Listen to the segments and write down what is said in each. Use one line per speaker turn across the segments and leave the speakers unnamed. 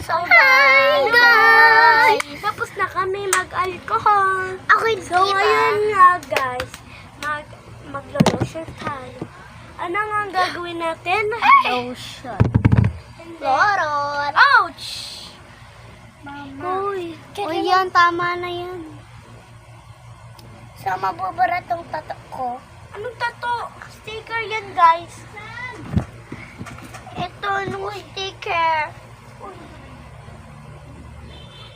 So, hi guys!
Tapos na kami mag-alcohol.
Okay,
So, ayun nga guys. Maglo-lotion tayo. Ano nga ang gagawin natin?
Lotion. Floral.
Ouch!
Uy, yan, tama na yan. So, mabubura tong tato ko.
Anong tato? Sticker yan guys.
Ito, nung sticker.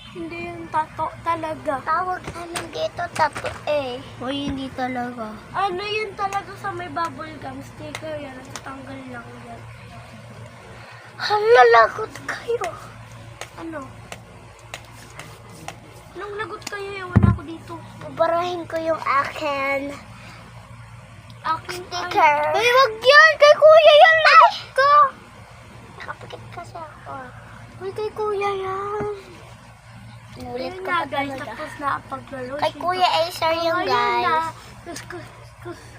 Hindi yung tato talaga.
Tawag namin dito tato eh. Uy, hindi talaga.
Ano yun talaga sa may bubble gum sticker yan. Tanggal lang yan.
Hala, lagot kayo.
Ano? Anong lagot kayo eh? Wala ko dito.
Babarahin ko yung akin.
Aking
Sticker. Uy, wag yan. Kay kuya yan. Lagot ka. Nakapikit kasi ako.
Uy, kay kuya yan.
Inulit
Ayun
ko
nga
pa
guys,
talaga.
tapos na ang paglalotion.
Kay Kuya Acer yung guys.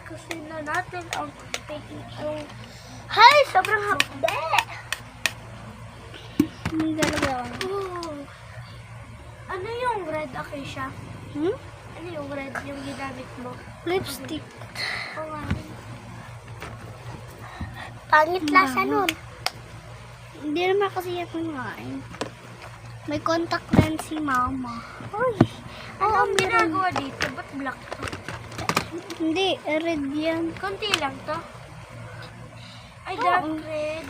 Kasi na natin ang taking ang...
Hay, sobrang hapde.
May dalawa. Oh. Ano yung red acacia? Ano yung red yung ginamit mo?
Lipstick.
Oo nga.
Pangit lasa nun.
Hindi naman kasi ako kumain. May contact lens si mama.
Uy.
Ano ang ginagawa dito? Ba't black to?
Hindi, red yan.
Konti lang to. Ay, dark red.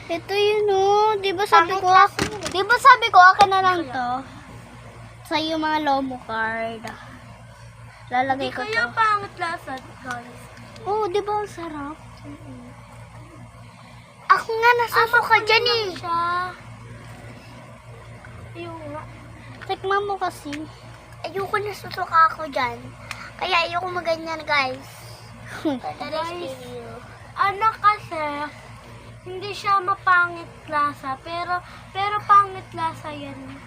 Ito yun oh. Di ba sabi ko, akin na lang to. Sa yung mga Lomo card. Lalagay
Hindi
ko
kaya
to.
pangit lasa, guys.
Oh, di ba ang sarap? Ako nga nasusuka dyan eh.
Siya. Yung nga.
Tikman mo kasi. Ayoko nasusuka ako dyan. Kaya ayoko maganyan guys.
Guys, ano kasi, hindi siya mapangit lasa, pero pangit lasa yan.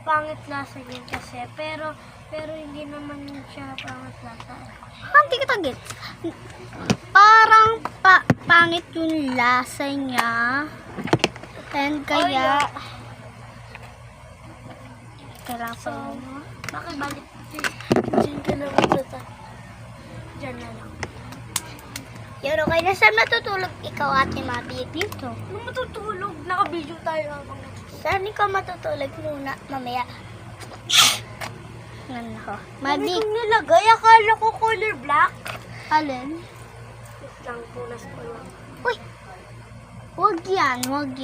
Pangit lasa yan kasi, pero hindi naman siya pangit lasa.
Hindi kita gets. Parang pangit yung lasa niya. And kaya...
So, bakit balik? Diyan ka na magdata. Diyan na lang.
Yun, okay na saan matutulog ikaw ate Mabi dito?
Nung matutulog, naka-video tayo habang
Saan ikaw matutulog muna mamaya? Ano ko?
Mabi
Mabi,
kong nilagay, akala ko color black.
alin?
Wait lang, punas ko lang.
Uy! Wag yan, wag yan.